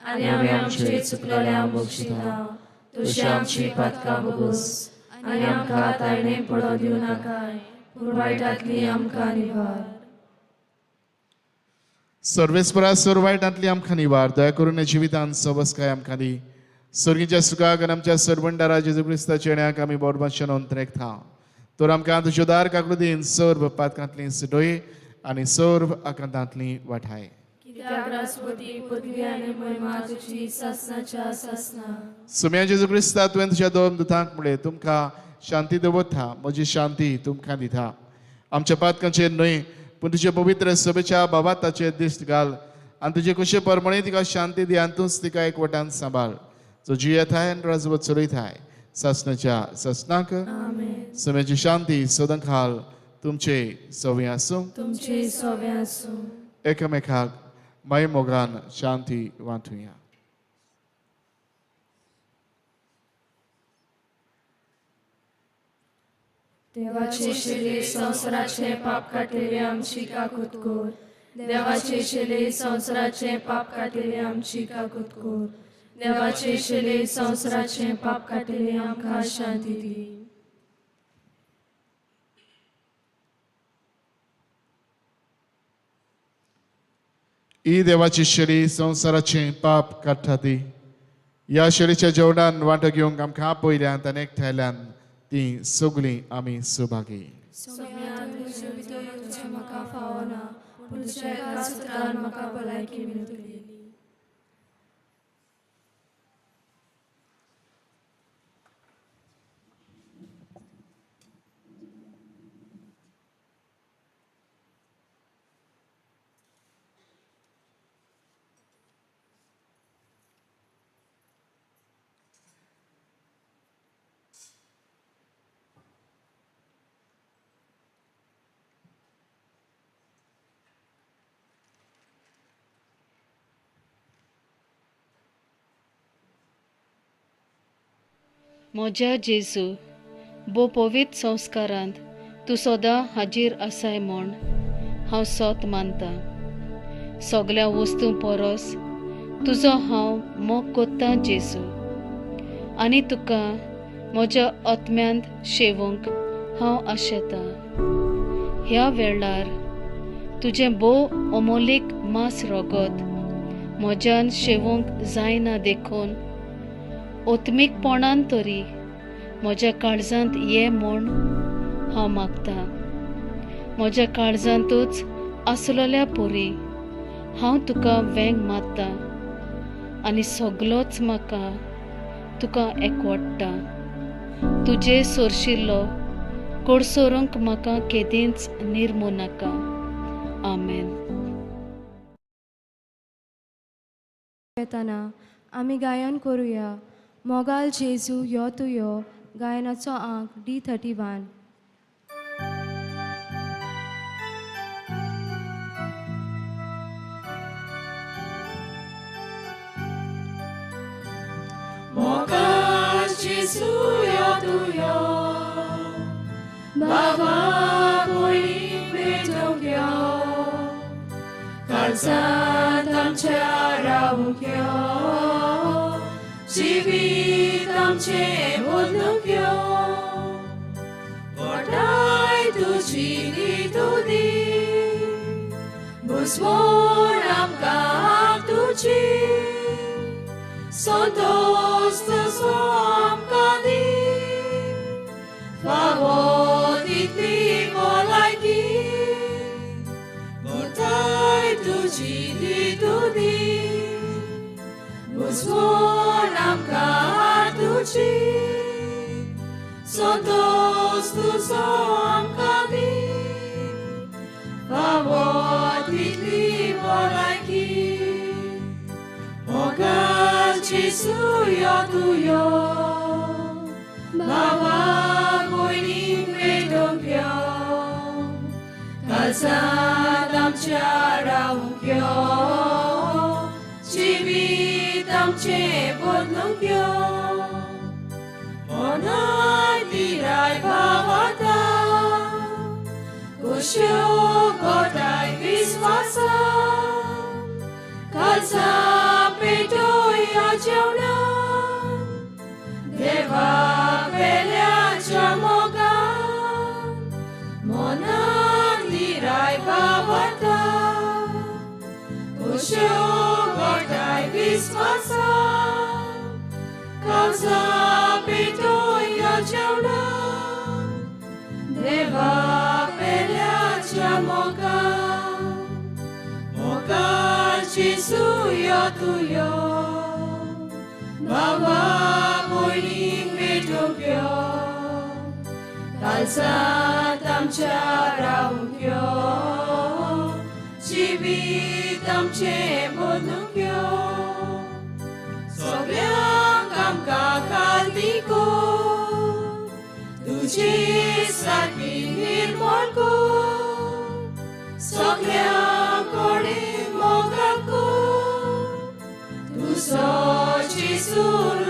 आनी आमी आमचे चुकलेल्यांक बक्षिता तशी आमची पातकां बगूस आनी आमकां तायणें पडो दिवं नाकाय पूण वायटांतली आमकां निवार. सर्वेस्परा सर्वायटांतली आमकां निवार दया करून जिवितांत सबस्काय आमकां दी. सर्गीच्या सुखाक आनी आमच्या सरवंडारा जेजू क्रिस्ताच्या येण्याक आमी बोडबाशेन अंतरेकता. तर आमकां तुज्यो दार काकूदीन सर्व पातकांतली सुटोय आनी सर्व आकांतांतली वाठाय. कित्याक राजपती पदवी आनी महिमा तुजी सासणाच्या सासना. सुम्या जेजू क्रिस्ता तुवें तुज्या दोन दुतांक म्हणलें तुमकां शांती दवरता म्हजी शांती तुमकां दिता. आमच्या पातकांचेर न्हय पूण तुजे पवित्र सभेच्या भावाताचेर दिश्ट घाल आनी तुजे कशे परमणे तिका शांती दी आनी तूंच तिका एकवटान सांबाळ. जो जियेताय आनी राजवत चलयताय सासणाच्या सासनाक समेची शांती सदां खाल तुमचे सवे आसूं. तुमचे सवे आसूं. एकामेकाक माय मोगान शांती वांटुया. देवाचे शेले संवसाराचे पाप काटेले आमची काकूत कोर. देवाचे शेले संवसाराचे पाप काटेले आमची काकूत कोर. देवाचे शेले संवसाराचे पाप काटेले आमकां शांती दी. ही देवाची शेळी संवसाराचे पाप काडटा ती. ह्या शेळीच्या जेवणान वांटो घेवंक आमकां पयल्यांत आनी एकठांयल्यान ती सगळीं आमी सुभागी. म्हाका फावना पूण तुज्या एका सुत्रान म्हाका भलायकी मेळटली. म्हज्या जेजू बो पवित्र संस्कारांत तूं सदां हाजीर आसाय म्हूण हांव सोत मानता. सगळ्या वस्तू परस तुजो हांव मोग कोत्तां जेजू आनी तुका म्हज्या आत्म्यांत शेवूंक हांव आशेतां. ह्या वेळार तुजें भोव अमोलीक मास रोगत म्हज्यान शेवूंक जायना देखून ओत्मीकपणान तरी म्हज्या काळजांत ये म्हूण हांव मागतां. म्हज्या काळजांतूच आसलोल्या पोरी हांव तुका वेंग मारतां आनी सगलोच म्हाका तुका एकवडटा. तुजे सोरशिल्लो कोडसोरूंक म्हाका केदींच निर्मू नाका. आमेन. येताना आमी गायन करुया मोगाल जेजू यो तू यो गायनाचो अंक D31. सुयो तुयो बाबा भयणी भेटूंक यो काळजांत आमच्या रावूंक यो जिवीत आमचें बदलूंक यो ओटाय तुजी न्हिदुदी बुजवण आमकां तुजी संतोष तुजो आमकां दी फावो तितली भलायकी ओटाय तुजी न्हिदुदी बुजवण आमकां तुजी संतोष तुजो आमकां दी फावो तितली भलायकी मोगाल जेसू यो तुयो बाबा भयणी भेटूंक यो काळजांत आमच्या रावूंक यो जिवीत आमचें बदलूंक यो मोनाय तिराय भावाता कुश्यो गोटाय विस्वासान काळजा पेटोया जेवणान देवा वेल्याच्या मोगान मोनान तिराय भावाता कुश्यो गोटाय विस्वासान काळजा पेटोया जेवणान देवा वेल्याच्या मोगान मोगान जेसू यो तुयो बाबा भयणी भेटूंक यो काळजांत आमच्या रावूंक यो जिवीत आमचें बदलूंक यो सगळ्यांक आमकां काल्तिको तुजी सारकी निर्मळ कर सगळ्यांक कोणे मोगाल कर तुजो जेसू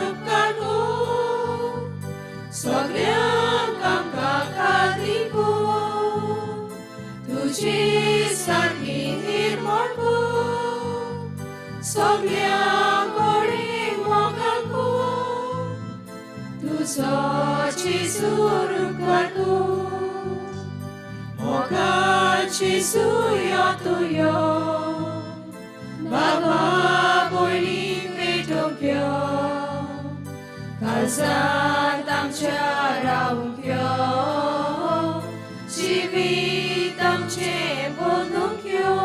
उपकार कर सगळ्यांक आमकां काल्तिको तुजी सारकी निर्मळ कर सगळ्यांक कोणे मोगाल कर तुजो जेसू उपकार कर मोगाल जेसू यो तुयो बाबा भयणी भेटूंक यो काळजांत आमच्या रावूंक यो जिवीत आमचें बदलूंक यो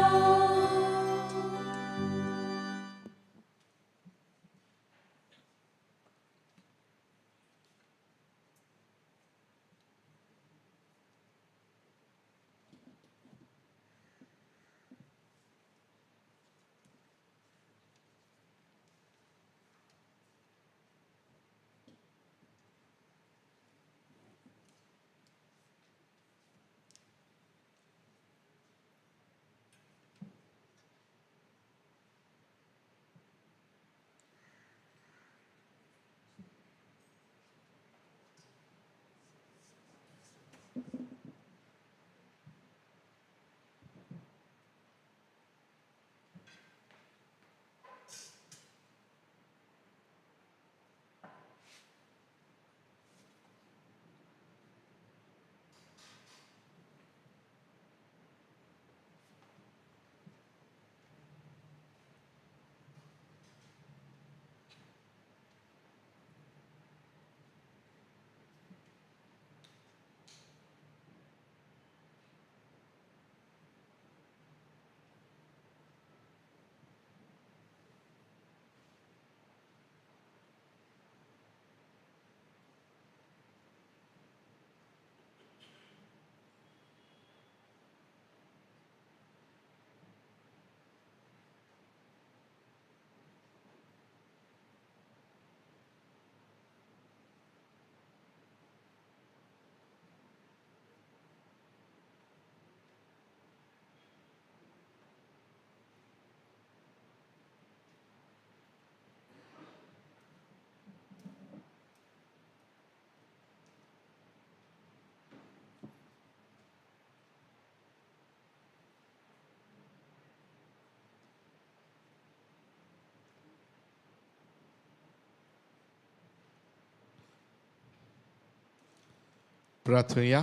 प्रार्थना.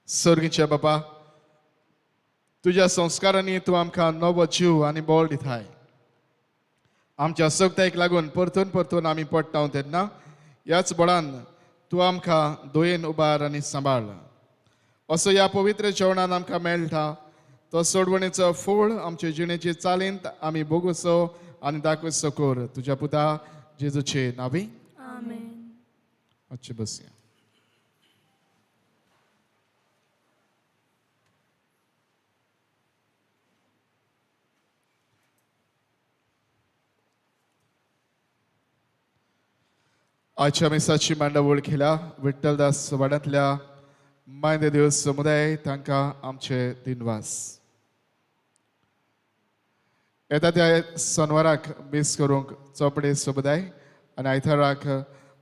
सर्गीच्या बापा, तुझ्या संस्कारांनी तूं आमकां नवो जीव आनी बोल दिताय. आमच्या सगत्याक लागून परतून परतून आमी पडटा तेन्ना ह्याच बळान तूं आमकां दोयेन उबार आनी सांबाळ. असो ह्या पवित्र जेवणान आमकां मेळटा तो सोडवणेचो फळ आमचे जिणेचे चालींत आमी भोगूसो आनी दाखोवचो कर. तुज्या पुता जेजूचे नांवी आमेन. अच्छे बसया. आजच्या मिसाची मांडावळ केला विठ्ठलदास वाड्यांतल्या मायंदे दिवस समुदाय तांकां आमचे दिनवास. येता त्या सोनवाराक मीस करूंक चोपडे समुदाय आनी आयताराक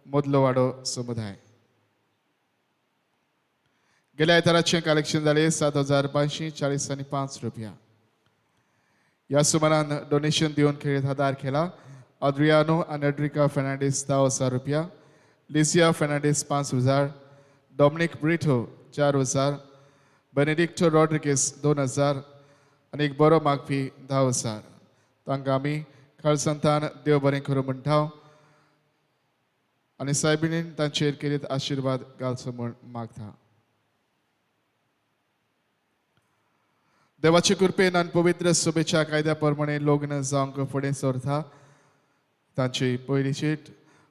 मदलो वाडो समुदाय. गेल्या आयताराचें कलेक्शन जालें 7,540.5 रुपया. ह्या सुमारान डोनेशन दिवन खेळीत आदार केला. Adriano and Edrica Fernandez 10,000 रुपया, Licia Fernandez 5,000, Dominic Brito 4,000, Benedicto Rodriguez 2,000 आणि एक बरो मागपी 10,000. तांकां आमी काळसंतान देव बरें करूं म्हणटाव आनी सायबिणीन तांचेर केरीत आशिर्वाद घालचो म्हूण मागता. देवाचे कृपेन आनी पवित्र शुभेच्छा कायद्या प्रमाणे लग्न जावंक फुडें सरता. तांची पयली चीट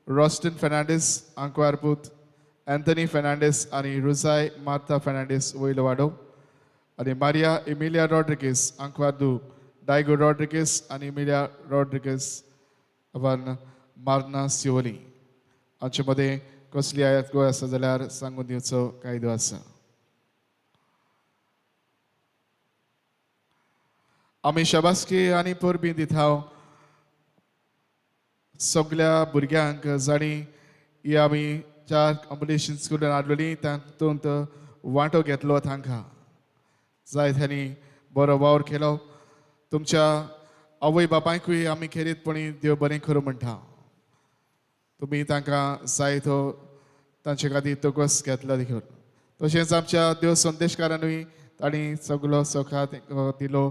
रॉस्टन फेर्नांडीस आंकवारपूत, एंथनी फेर्नांडीस आनी रुजाय मार्ता फेर्नांडीस वयलो वाडो आनी मारिया इमिलिया रॉड्रिगीस आंकवारदू, डायगो रॉड्रिगीस आनी इमिलिया रॉड्रिगीस वन मार्ना सिओली हांचे मदें कसली आयात गोंय आसा जाल्यार सांगून दिवचो कायदो आसा. आमी शाबासकी आनी परबी दिताव सगळ्या भुरग्यांक जाणी ही आमी 4 कॉम्पिटिशन स्कुलान हाडलेली तातूंत वांटो घेतलो. तांकां जायत्यांनी बरो वावर केलो. तुमच्या आवय बापायकूय आमी खेरीतपणी देव बरें करूं म्हणटा. तुमी तांकां जाय तो तांचे खातीर तोकस घेतलो देखून. तशेंच आमच्या देव संदेशकारांनूय तांणी सगळो सखात दिलो.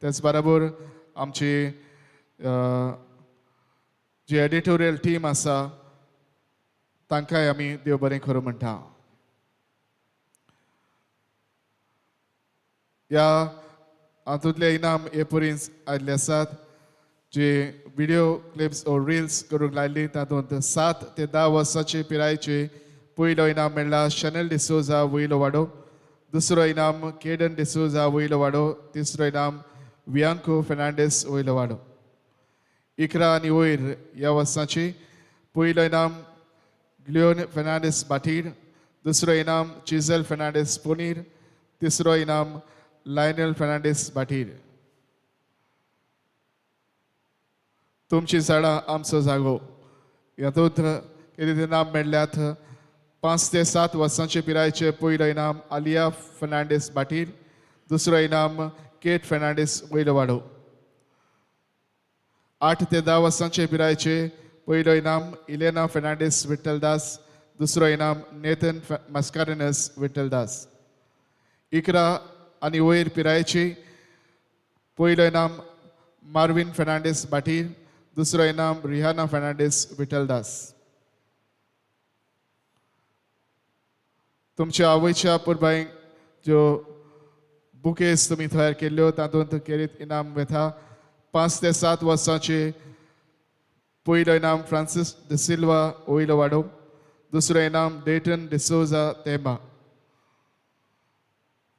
तेच बरोबर आमची जी एडिटोरियल टीम आसा तांकांय आमी देव बरें करूं म्हणटा. ह्या हातूंतले इनाम हे परीस आयिल्ले आसात. जे व्हिडिओ क्लिप्स ओ रिल्स करूंक लायल्ली तातूंत 7 ते 10 वर्सांचे पिरायेचे पयलो इनाम मेळ्ळा शनेल डिसोजा वयलो वाडो. दुसरो इनाम केडन डिसोजा वयलो वाडो. तिसरो इनाम वियांको फेर्नांडीस वयलो वाडो. 11 आनी वयर ह्या वर्साचे पयलो इनाम ग्लियोन फेर्नांडीस बाटीर. दुसरो इनाम चिझल फेर्नांडीस पोनीर. तिसरो इनाम लायनल फेर्नांडीस बाटीर. तुमची झाडां आमचो जागो हातूंत कितें इनाम मेळ्ळ्यात. 5 ते 7 वर्सांचे पिरायेचे पयलो इनाम आलिया फेर्नांडीस बाटीर. दुसरो इनाम केट फेर्नांडीस वयलो वाडो. 8 ते 10 वर्सांचे पिरायेचे पयलो इनाम इलेना फेर्नांडीस विठ्ठलदास. दुसरो इनाम नेथन मस्कारेनस विठ्ठलदास. 11 आनी वयर पिरायेचे पयलो इनाम मार्विन फेर्नांडीस बाटीर. दुसरो इनाम रिहाना फेर्नांडीस विठ्ठलदास. तुमच्या आवयच्या पुरबायक ज्यो बुकेस तुमी तयार केल्ल्यो तातूंत केरीत इनाम वेता. 5 ते 7 वर्सांचे पयलो इनाम फ्रांसीस डी सिल्वा वयलो वाडो. दुसरो इनाम डेटन डिसोजा तेंबा.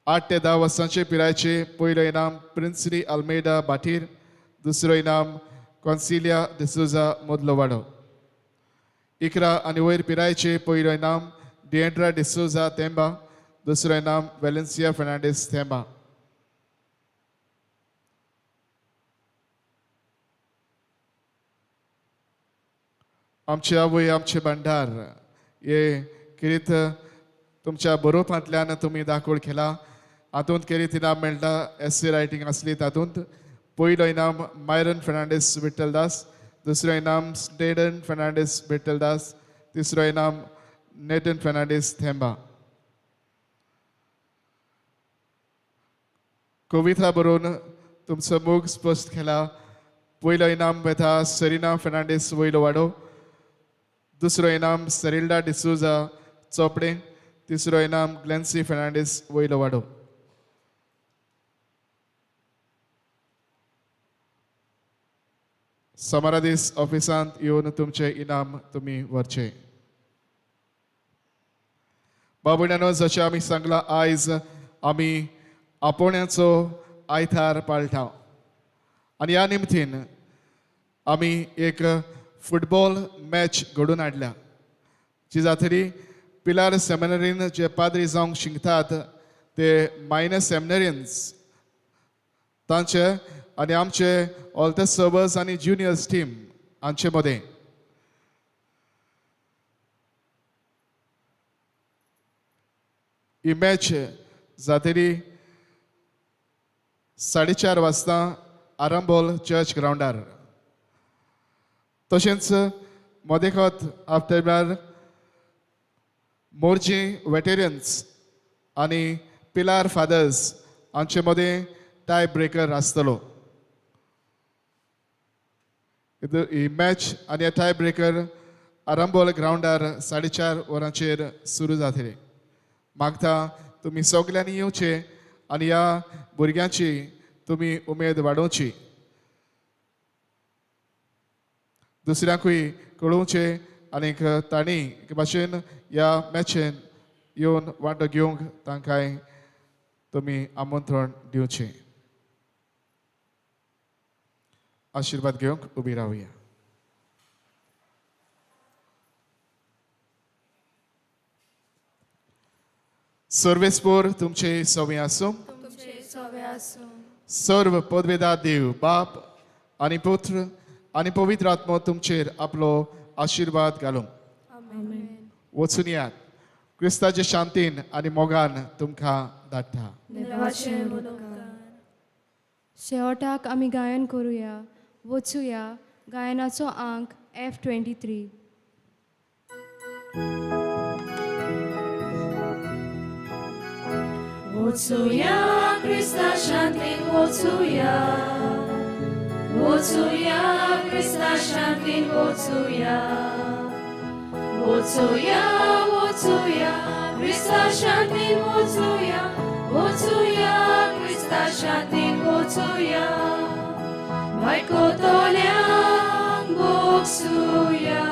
8 ते 10 वर्सांचे पिरायेचे पयलो इनाम प्रिन्सली अल्मेडा बाटीर. दुसरो इनाम कॉन्सिलिया डिसोजा मदलो वाडो. 11 आनी वयर पिरायेचे पयलो इनाम डिएंड्रा डिसोजा तेंबा. दुसरो इनाम वेलेन्सिया फेर्नांडीस तेंबा. आमचे आवय आमचे भांडार हे किरीत तुमच्या बरोवपांतल्यान तुमी दाखोड केला हातूंत केरीत इनाम मेळटा एस्सी रायटींग आसली तातूंत पयलो इनाम मायरन फेर्नांडीस विठ्ठलदास, दुसरो इनाम स्टेडन फेर्नांडीस विठ्ठलदास, तिसरो इनाम नेटन फेर्नांडीस थेंबा. कविता बरोवन तुमचो मोग स्पश्ट केला. पयलो इनाम वता सरिना फेर्नांडीस वयलो वाडो, दुसरो इनाम सेरिल्डा डिसूजा चोपडे, तिसरो इनाम ग्लेन्सी फेर्नांडीस वयलो वाडो. समाराधीस ऑफिसांत येवन तुमचे इनाम तुमी व्हरचे. बाबुण्यानो, जशें आमी सांगलां, आयज आमी आपोवण्याचो आयतार पाळटा आनी ह्या निमतीन आमी एक फुटबॉल मॅच घडोवन हाडल्या, जी जातली पिलार सेमिनरीन जे पाद्री जावंक शिकतात ते मायनर सेमिनरियन्स तांचे आनी आमचे ऑल्टे सर्वर्स आनी ज्युनियर्स टीम हांचे मदें ही मॅच जातली 4:30 वाजता आरंबोल चर्च ग्रावंडार. तशेंच मदेकत आफ्टर मोर्जी वेटेरियन्स आनी पिलार फादर्स हांचे मदें टाय ब्रेकर आसतलो. ही मॅच आनी टाय ब्रेकर आरंबोल ग्रावंडार 4:30 वरांचेर सुरू जातले. मागता तुमी सगल्यांनी येवचे आनी ह्या भुरग्यांची तुमी उमेद वाडोवची, दुसऱ्यांकूय कळोवचे आनीक तांणी एक भाशेन ह्या मॅचेन येवन वांटो घेवंक तांकांय तुमी आमंत्रण दिवचें. आशिर्वाद घेवंक उबी रावया. सर्वेस्पोर तुमचे सवय आसूं. सर्व पदवेदार देव बाप आनी पुत्र आनी पवित्र आत्मो तुमचेर आपलो आशिर्वाद घालूं. वचून यात. क्रिस्ताचे शांतीन आनी मोगान तुमकां धाडटा. शेवटाक आमी गायन करुया. वचुया गायनाचो अंक F23. वचुया क्रिस्ता शांतीन वचुया, वचुया क्रिस्ता शांतीन वचुया, वचुया वचुया क्रिस्ता शांतीन वचुया, वचुया क्रिस्ता शांतीन वचुया. वायकोतोल्यांक बोगसुया,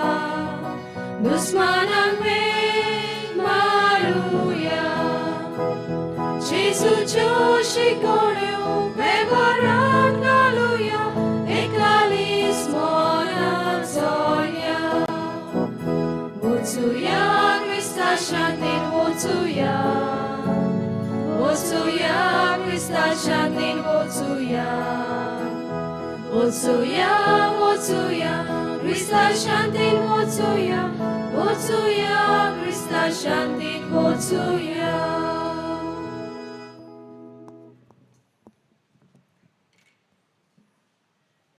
दुस्मानांक वेग मारुया. जेजूच्यो शिकवण्यो वेगोरान घालुया, एकालीस मोनान चोलया. वचुया क्रिस्ता शांतीन वचुया, वचुया क्रिस्ता शांतीन वचुया, वचुया वचुया क्रिस्ता शांतीन वचुया, वचुया क्रिस्ता शांतीन वचुया.